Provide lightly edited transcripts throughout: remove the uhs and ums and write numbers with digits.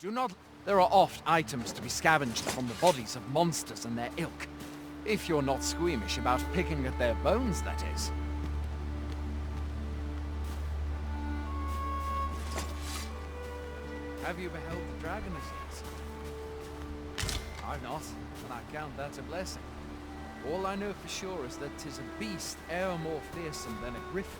Do not... There are oft items to be scavenged from the bodies of monsters and their ilk. If you're not squeamish about picking at their bones, that is. Have you beheld the dragon as yet? I've not, and I count that a blessing. All I know for sure is that 'tis a beast e'er more fearsome than a griffin.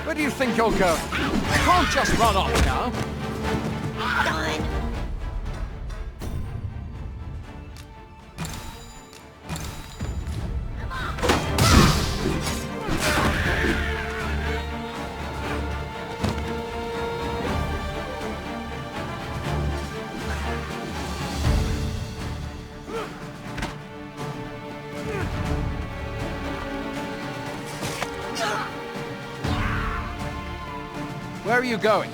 Where do you think you're going? You can't just run off now. Where are you going?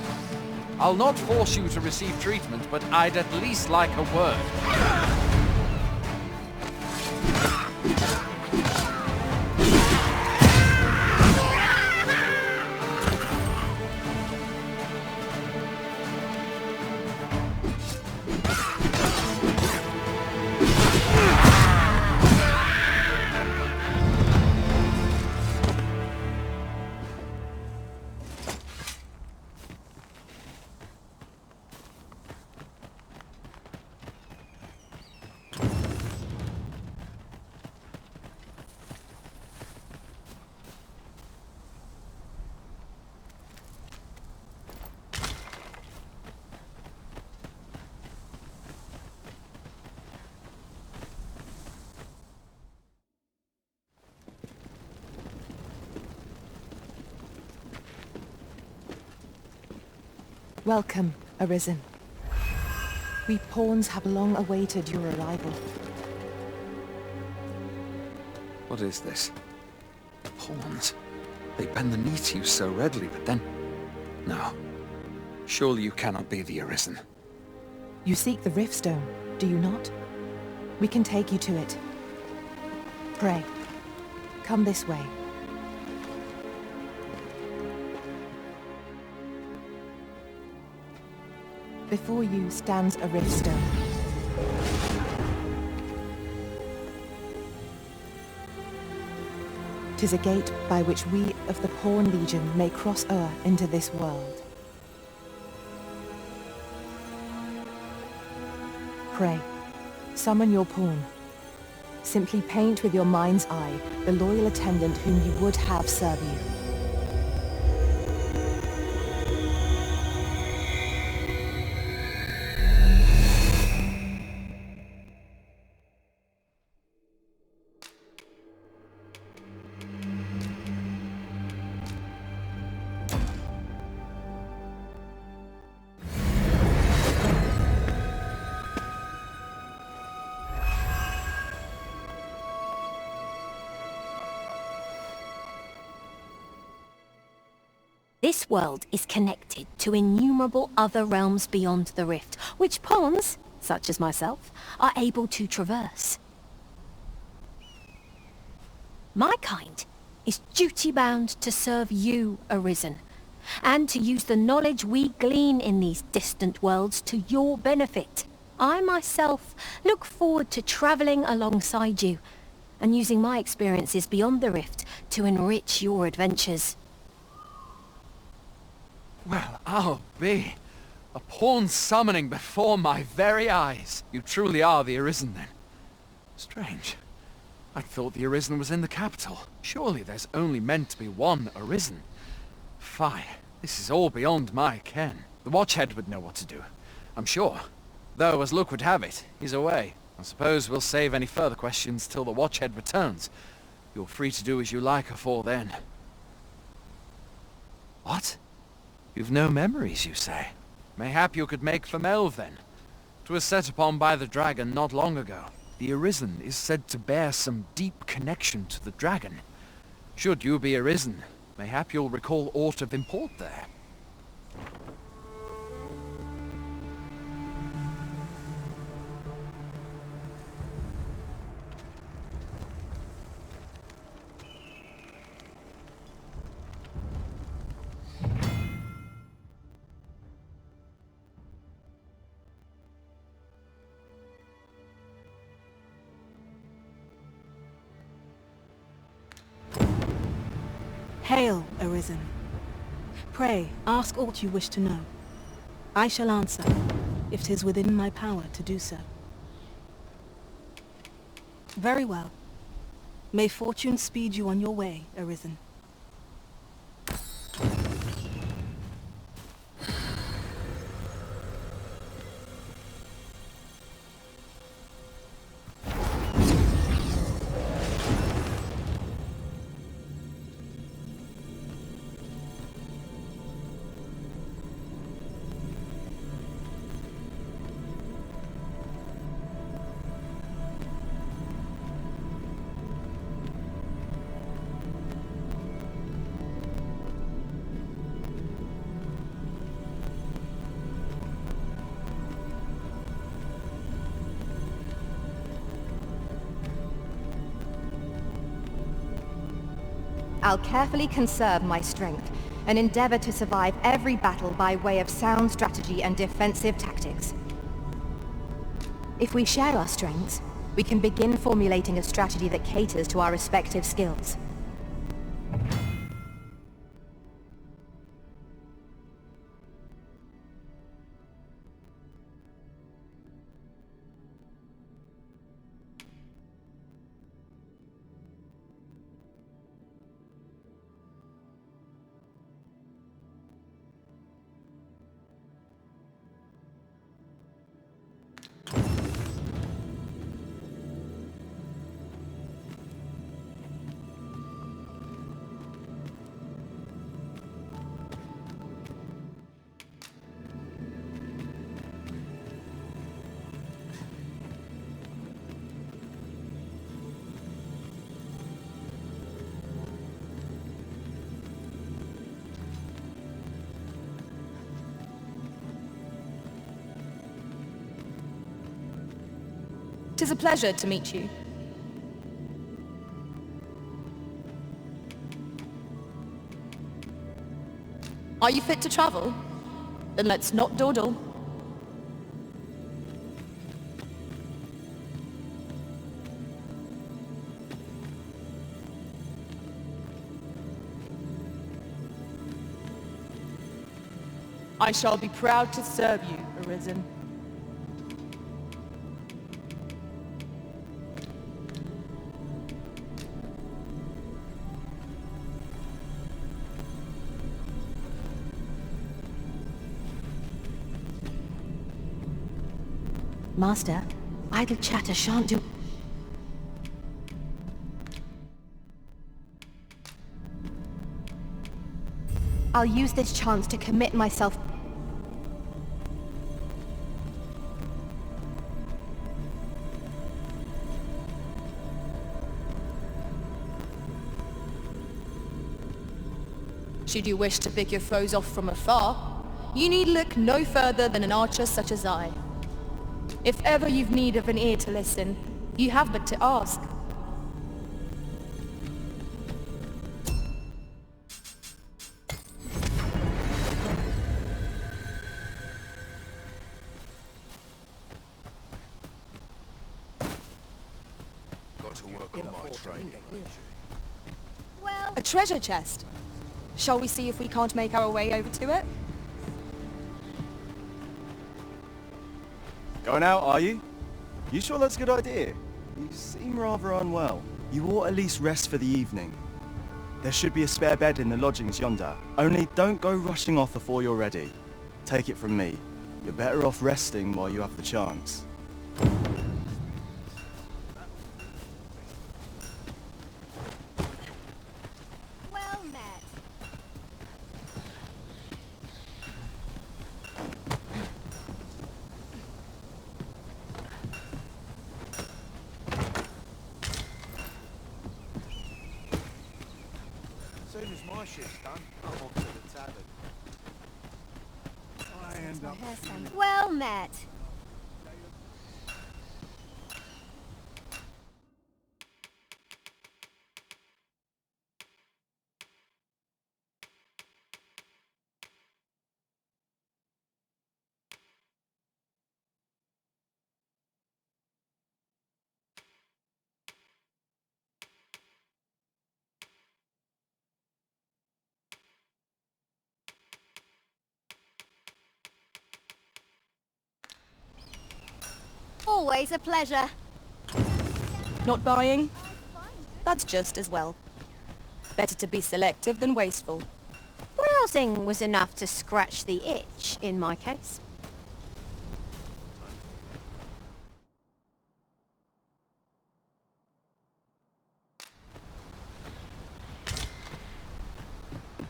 I'll not force you to receive treatment, but I'd at least like a word. Welcome, Arisen. We pawns have long awaited your arrival. What is this? Pawns? They bend the knee to you so readily, but then... No. Surely you cannot be the Arisen. You seek the Riftstone, do you not? We can take you to it. Pray, come this way. Before you stands a Riftstone. "'Tis a gate by which we of the Pawn Legion may cross o'er into this world. Pray, summon your pawn. Simply paint with your mind's eye the loyal attendant whom you would have serve you. This world is connected to innumerable other realms beyond the rift, which pawns, such as myself, are able to traverse. My kind is duty-bound to serve you, Arisen, and to use the knowledge we glean in these distant worlds to your benefit. I myself look forward to travelling alongside you, and using my experiences beyond the rift to enrich your adventures. Well, I'll be. A pawn summoning before my very eyes. You truly are the Arisen, then. Strange. I thought the Arisen was in the capital. Surely there's only meant to be one Arisen. Fie, this is all beyond my ken. The Watchhead would know what to do, I'm sure. Though, as luck would have it, he's away. I suppose we'll save any further questions till the Watchhead returns. You're free to do as you like afore then. What? You've no memories, you say? Mayhap you could make for Melve, then. 'Twas set upon by the dragon not long ago. The Arisen is said to bear some deep connection to the dragon. Should you be Arisen, mayhap you'll recall aught of import there. Hail, Arisen. Pray, ask aught you wish to know. I shall answer, if 'tis within my power to do so. Very well. May fortune speed you on your way, Arisen. I'll carefully conserve my strength and endeavor to survive every battle by way of sound strategy and defensive tactics. If we share our strengths, we can begin formulating a strategy that caters to our respective skills. Tis a pleasure to meet you. Are you fit to travel? Then let's not dawdle. I shall be proud to serve you, Arisen. Master, idle chatter shan't do. I'll use this chance to commit myself. Should you wish to pick your foes off from afar, you need look no further than an archer such as I. If ever you've need of an ear to listen, you have but to ask. Got to work on my training. Well, a treasure chest. Shall we see if we can't make our way over to it? Going out, are you? You sure that's a good idea? You seem rather unwell. You ought at least rest for the evening. There should be a spare bed in the lodgings yonder. Only don't go rushing off before you're ready. Take it from me. You're better off resting while you have the chance. my shift's done, I'm off to the tavern. I end up feeling... Well met. Always a pleasure. Not buying? That's just as well. Better to be selective than wasteful. Browsing was enough to scratch the itch, in my case.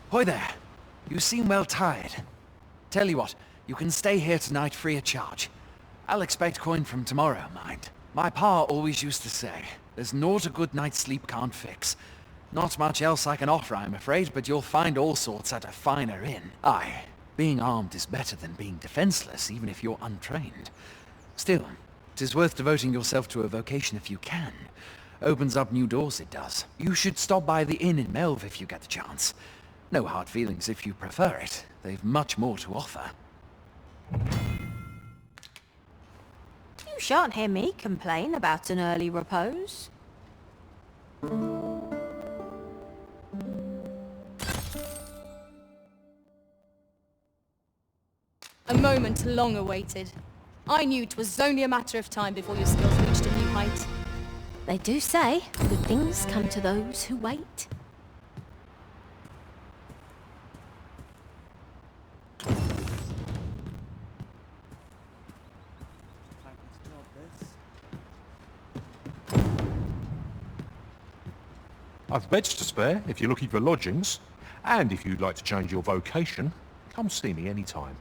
Hoy there. You seem well tired. Tell you what, you can stay here tonight free of charge. I'll expect coin from tomorrow, mind. My pa always used to say, there's naught a good night's sleep can't fix. Not much else I can offer, I'm afraid, but you'll find all sorts at a finer inn. Aye, being armed is better than being defenseless, even if you're untrained. Still, 'tis worth devoting yourself to a vocation if you can. Opens up new doors, it does. You should stop by the inn in Melve if you get the chance. No hard feelings if you prefer it. They've much more to offer. You shan't hear me complain about an early repose. A moment long awaited. I knew it was only a matter of time before your skills reached a new height. They do say good things come to those who wait. I've beds to spare if you're looking for lodgings. And if you'd like to change your vocation, come see me anytime.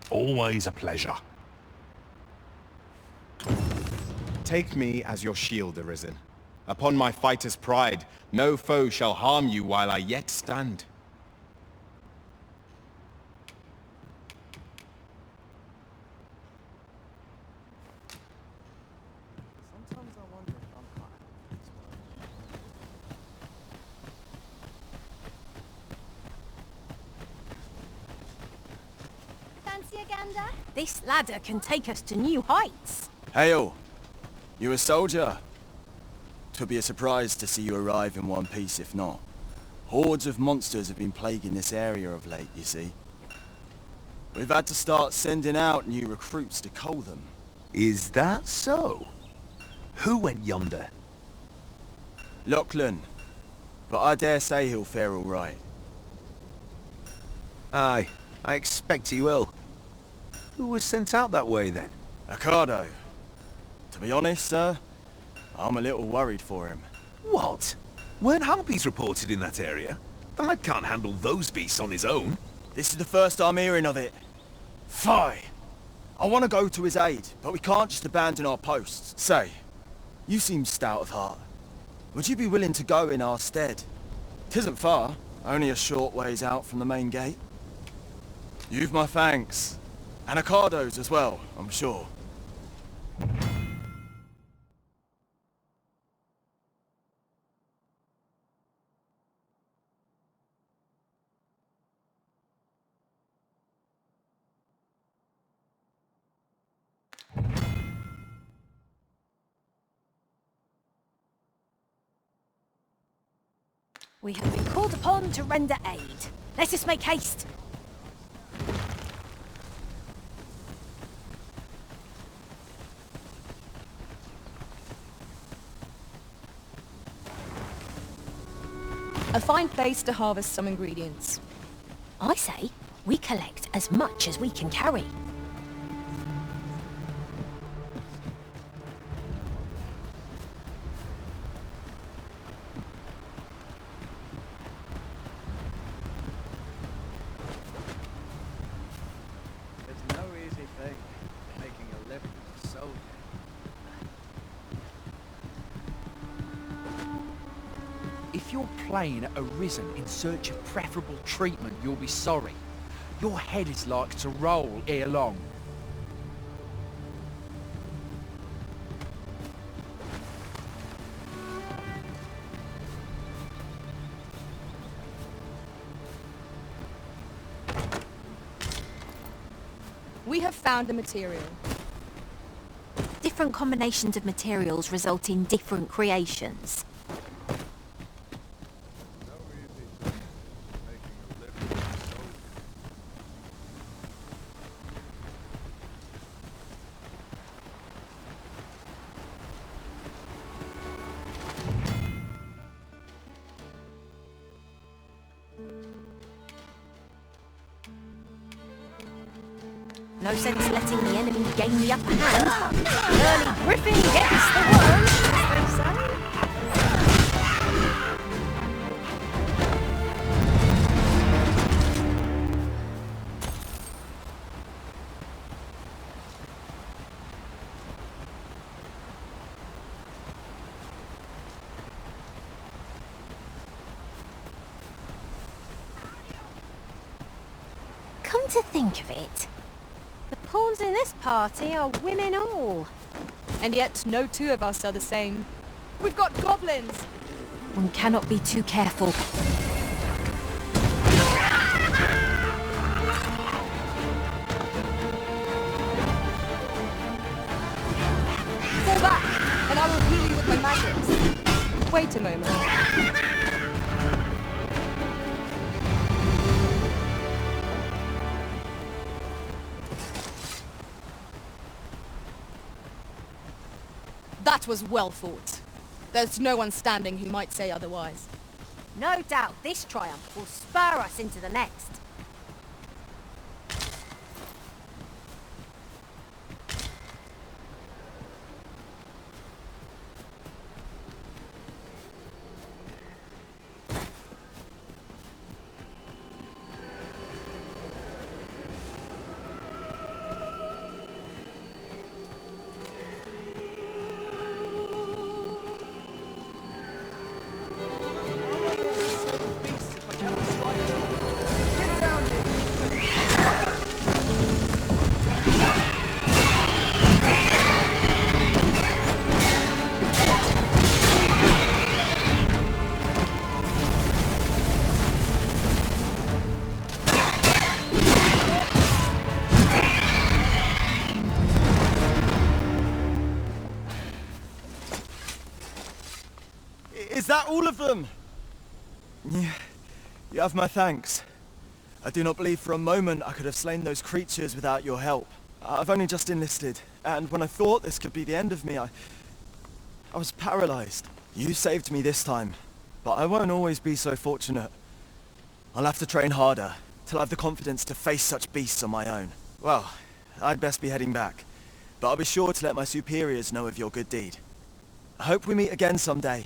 Always a pleasure. Take me as your shield, Arisen. Upon my fighter's pride, no foe shall harm you while I yet stand. Sometimes I wonder if I'm cut out for this work. Fancy a gander? This ladder can take us to new heights. Hail! You a soldier? 'Twould be a surprise to see you arrive in one piece if not. Hordes of monsters have been plaguing this area of late, you see. We've had to start sending out new recruits to cull them. Is that so? Who went yonder? Lachlan. But I dare say he'll fare all right. Aye, I expect he will. Who was sent out that way then? Ricardo. To be honest, sir, I'm a little worried for him. What? Weren't harpies reported in that area? The lad can't handle those beasts on his own. This is the first I'm hearing of it. Fie! I want to go to his aid, but we can't just abandon our posts. Say, you seem stout of heart. Would you be willing to go in our stead? 'Tisn't far, only a short ways out from the main gate. You've my thanks. And Ricardo's as well, I'm sure. We have been called upon to render aid. Let us make haste. A fine place to harvest some ingredients. I say, we collect as much as we can carry. There's no easy thing making a living as a soldier. If you're playing Arisen in search of preferable treatment, you'll be sorry. Your head is like to roll ere long. We have found the material. Different combinations of materials result in different creations. No sense letting the enemy gain the upper hand. Early Griffin gets the worm, as they say. Come to think of it, the pawns in this party are women all. And yet no two of us are the same. We've got goblins! One cannot be too careful. Fall back, and I will heal you with my magics. Wait a moment. That was well fought. There's no one standing who might say otherwise. No doubt this triumph will spur us into the next. Is that all of them? Yeah, you have my thanks. I do not believe for a moment I could have slain those creatures without your help. I've only just enlisted, and when I thought this could be the end of me, I was paralyzed. You saved me this time, but I won't always be so fortunate. I'll have to train harder, till I have the confidence to face such beasts on my own. Well, I'd best be heading back, but I'll be sure to let my superiors know of your good deed. I hope we meet again someday.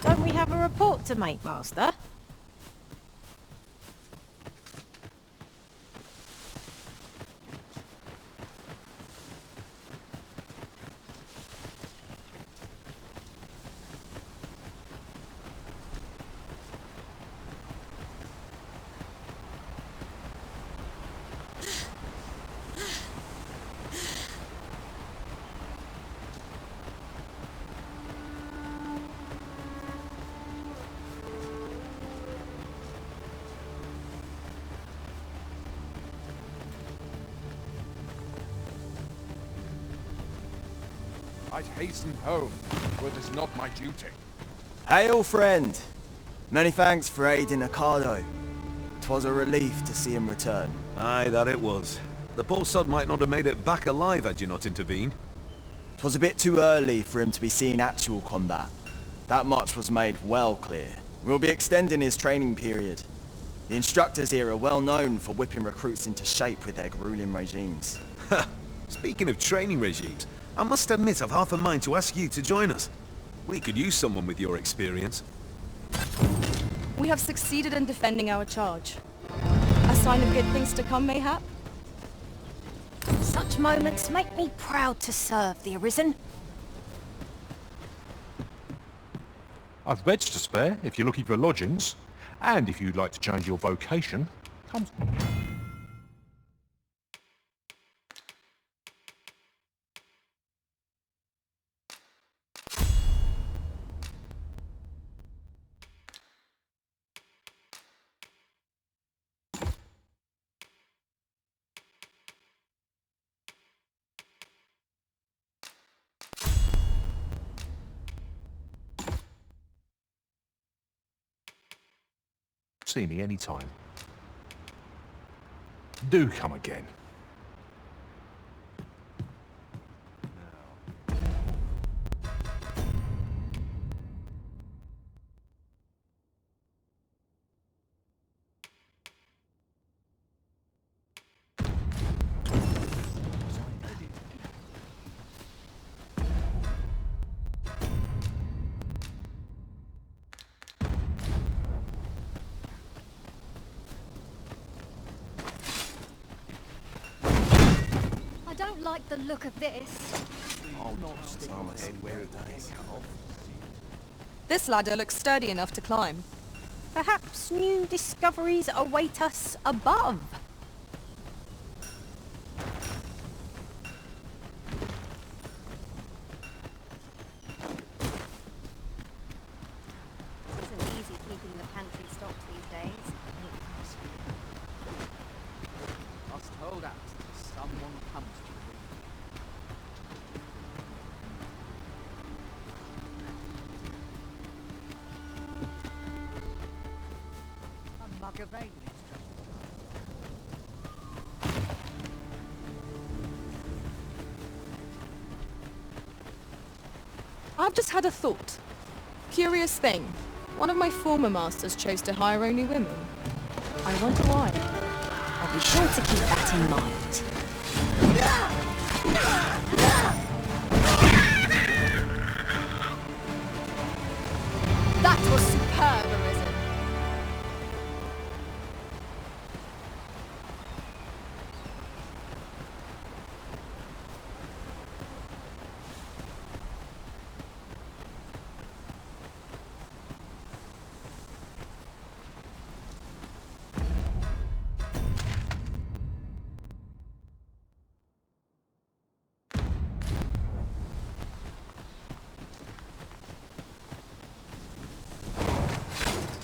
Don't we have a report to make, Master? I'd hasten home, for it is not my duty. Hail, friend! Many thanks for aiding Ocado. 'Twas a relief to see him return. Aye, that it was. The poor sod might not have made it back alive had you not intervened. 'Twas a bit too early for him to be seeing actual combat. That much was made well clear. We'll be extending his training period. The instructors here are well known for whipping recruits into shape with their grueling regimes. Speaking of training regimes, I must admit I've half a mind to ask you to join us. We could use someone with your experience. We have succeeded in defending our charge. A sign of good things to come, mayhap? Such moments make me proud to serve the Arisen. I've beds to spare if you're looking for lodgings. And if you'd like to change your vocation, come... See me anytime. Do come again. I don't like the look of this. This ladder looks sturdy enough to climb. Perhaps new discoveries await us above. Isn't easy keeping the pantry stocked these days. Must hold out till someone comes to you. A mug of ale is just I've just had a thought. Curious thing. One of my former masters chose to hire only women. I wonder why. I'll be sure to keep that in mind. That was superb, Arisen.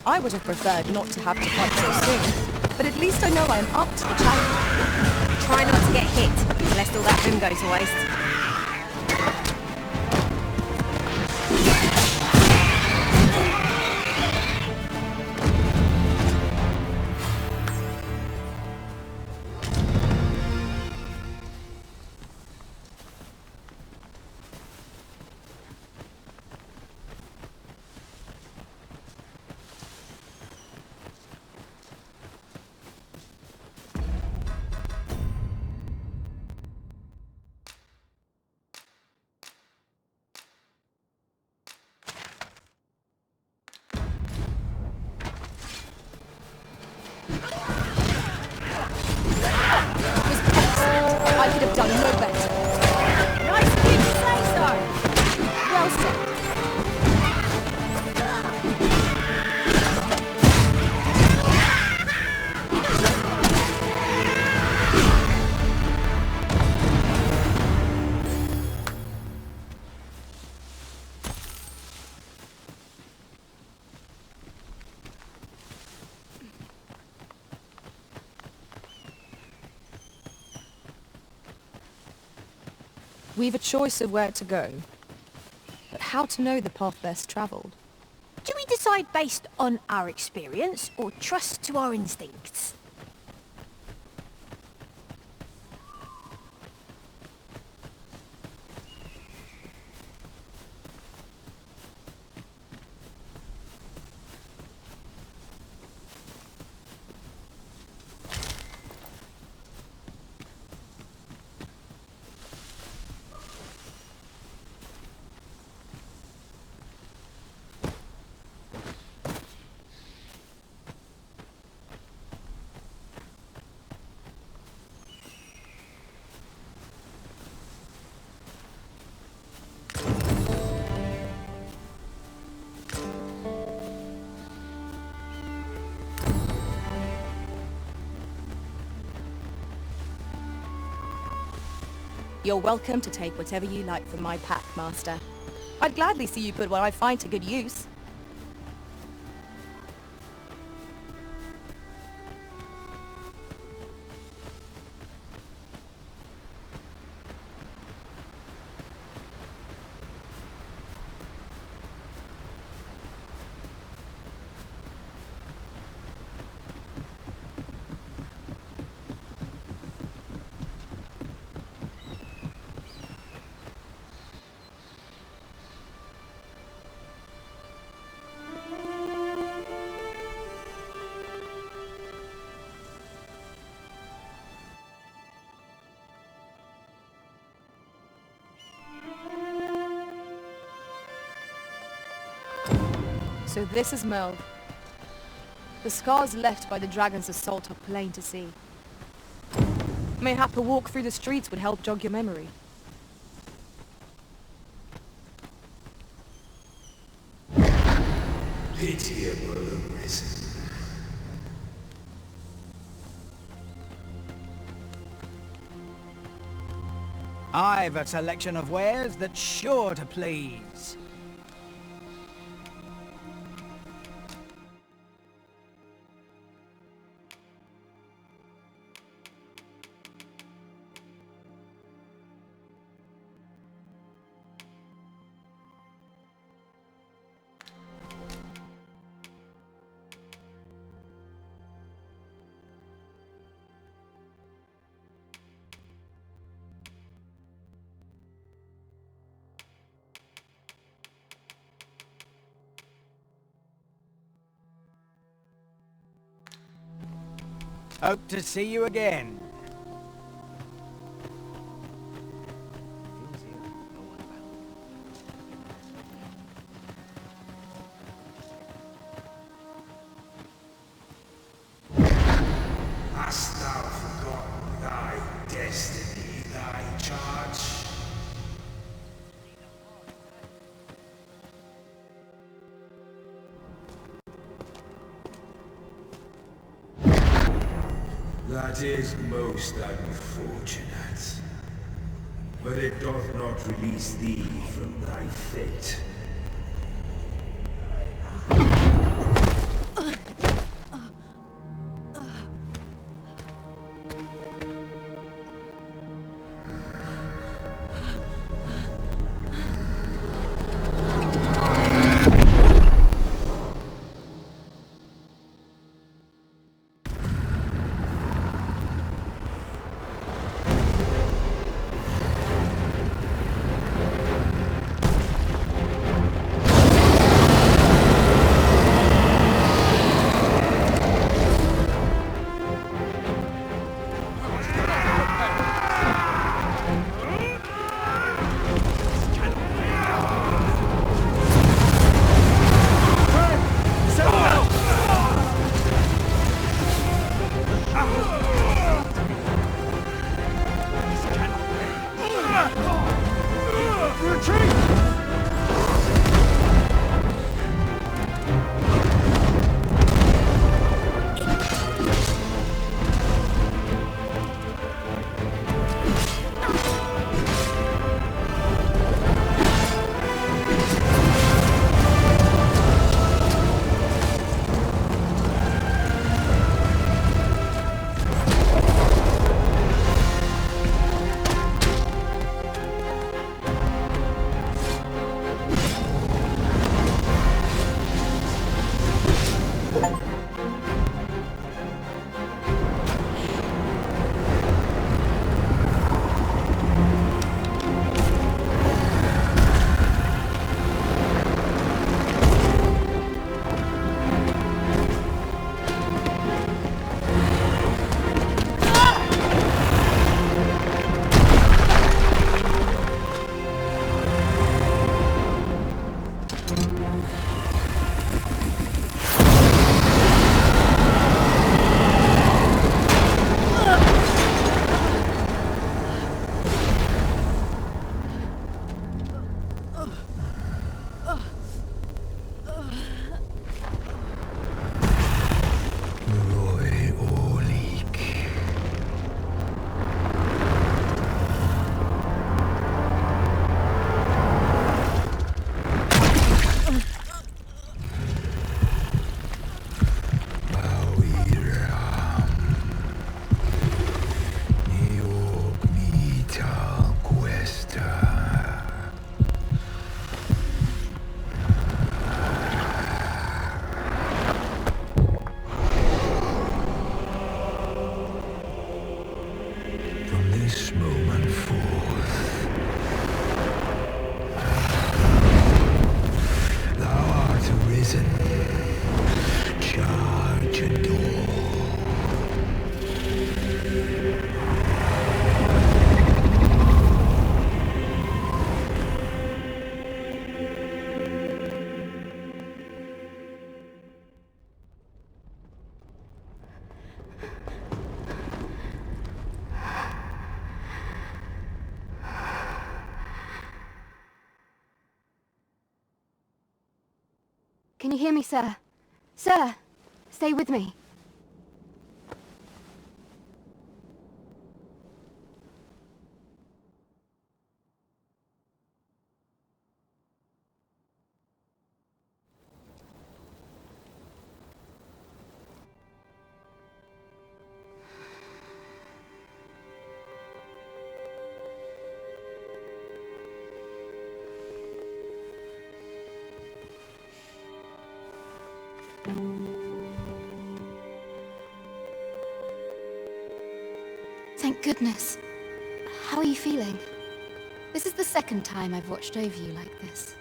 I would have preferred not to have to fight so soon, but at least I know I am up to the challenge. Try not to get hit, lest all that room go to waste. I could have done no better. Nice of you to say so! Well said. We've a choice of where to go. But how to know the path best travelled? Do we decide based on our experience or trust to our instincts? You're welcome to take whatever you like from my pack, Master. I'd gladly see you put what I find to good use. So this is Merle. The scars left by the dragon's assault are plain to see. Mayhap a walk through the streets would help jog your memory. Pitiable arisen. I've a selection of wares that's sure to please. Hope to see you again. Hast thou forgotten thy destiny, thy charge? That is most unfortunate. But it doth not release thee from thy fate. Can you hear me, sir? Sir! Stay with me. Thank goodness. How are you feeling? This is the second time I've watched over you like this,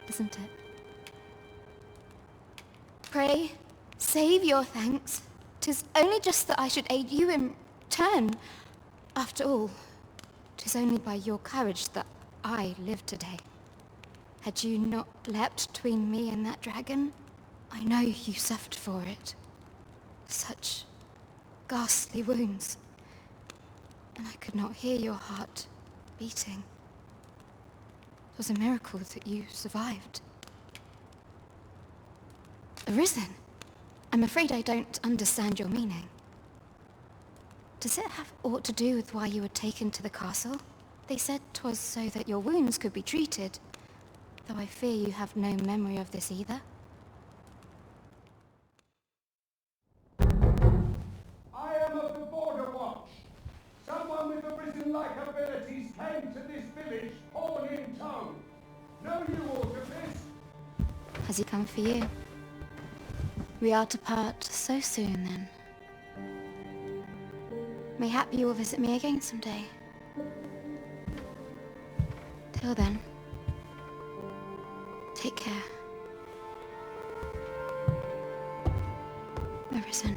isn't it? Pray, save your thanks. 'Tis only just that I should aid you in turn. After all, 'tis only by your courage that I live today. Had you not leapt between me and that dragon, I know you suffered for it. Such ghastly wounds. And I could not hear your heart beating. It was a miracle that you survived. Arisen? I'm afraid I don't understand your meaning. Does it have aught to do with why you were taken to the castle? They said 'twas so that your wounds could be treated, though I fear you have no memory of this either. I am of the Border Watch. Someone with Arisen-like abilities came to this village, horn in tow. Know you aught of this? Has he come for you? We are to part so soon, then. Mayhap you will visit me again someday. Till then, take care. Arisen.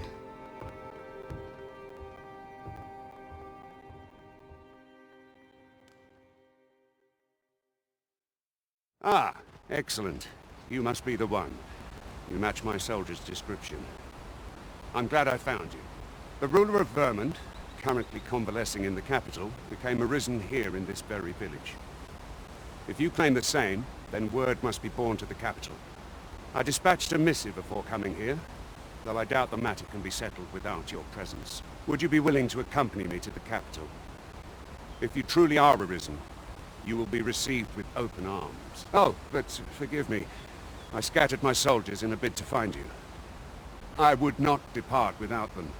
Ah, excellent. You must be the one. You match my soldier's description. I'm glad I found you. The ruler of Vermont, currently convalescing in the capital, became arisen here in this very village. If you claim the same, then word must be borne to the capital. I dispatched a missive before coming here, though I doubt the matter can be settled without your presence. Would you be willing to accompany me to the capital? If you truly are arisen, you will be received with open arms. Oh, but forgive me. I scattered my soldiers in a bid to find you. I would not depart without them.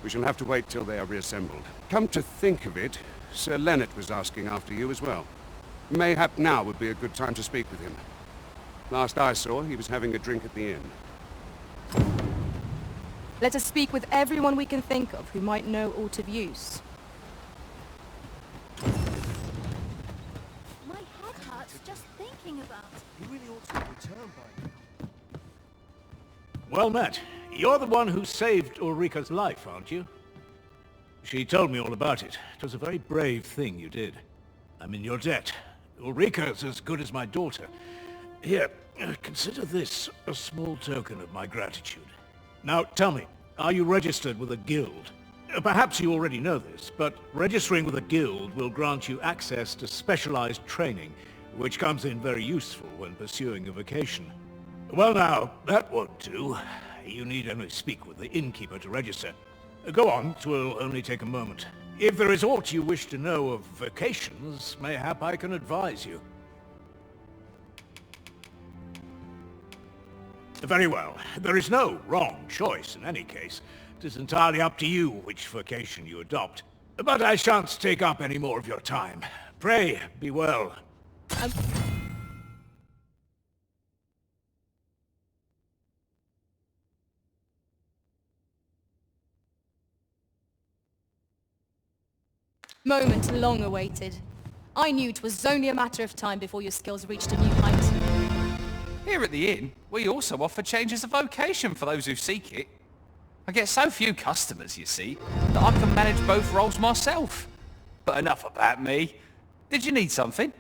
We shall have to wait till they are reassembled. Come to think of it, Sir Leonard was asking after you as well. Mayhap now would be a good time to speak with him. Last I saw, he was having a drink at the inn. Let us speak with everyone we can think of who might know aught of use. My head hurts just thinking about it. He really ought to return by now. Well met. You're the one who saved Ulrika's life, aren't you? She told me all about it. It was a very brave thing you did. I'm in your debt. Ulrika's as good as my daughter. Here, consider this a small token of my gratitude. Now, tell me, are you registered with a guild? Perhaps you already know this, but registering with a guild will grant you access to specialized training, which comes in very useful when pursuing a vocation. Well now, that won't do. You need only speak with the innkeeper to register. Go on, 'twill only take a moment. If there is aught you wish to know of vocations, mayhap I can advise you. Very well. There is no wrong choice in any case. It is entirely up to you which vocation you adopt. But I shan't take up any more of your time. Pray, be well. Moment long awaited. I knew 'twas only a matter of time before your skills reached a new height. Here at the inn, we also offer changes of vocation for those who seek it. I get so few customers, you see, that I can manage both roles myself. But enough about me. Did you need something?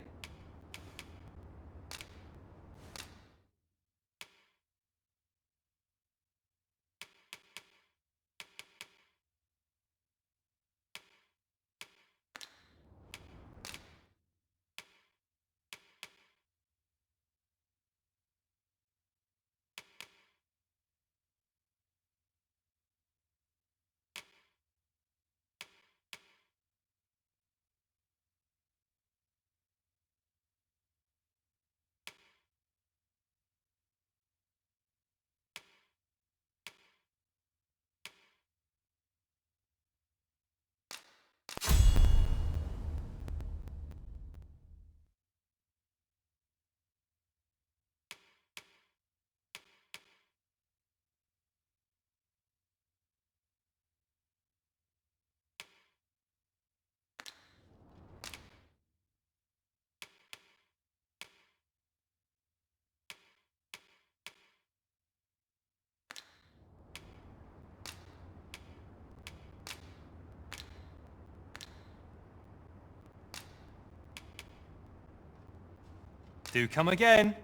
Do come again.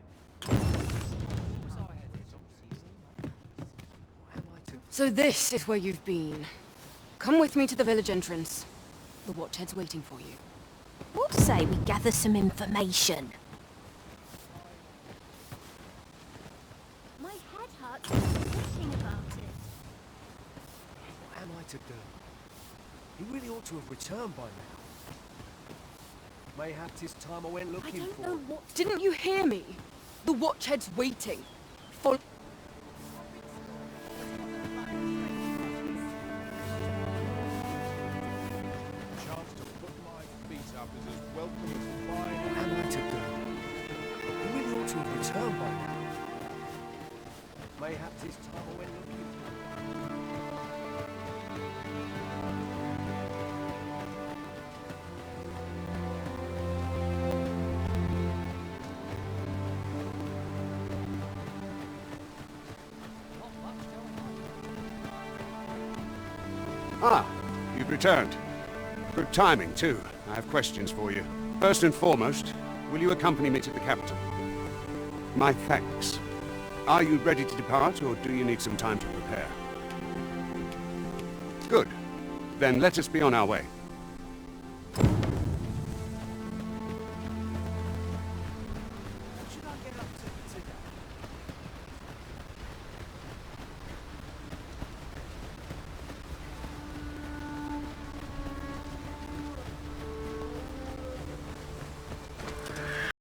So this is where you've been. Come with me to the village entrance. The Watchhead's waiting for you. What say we gather some information? My head hurts thinking about it. What am I to do? He really ought to have returned by now. Mayhap 'tis time I went looking I don't for know him. what... Didn't you hear me? The Watchhead's waiting. Follow... What am I to do? He really ought to have returned by now. Mayhap 'tis time I went looking for him. Ah, you've returned. Good timing, too. I have questions for you. First and foremost, will you accompany me to the capital? My thanks. Are you ready to depart, or do you need some time to prepare? Good. Then let us be on our way.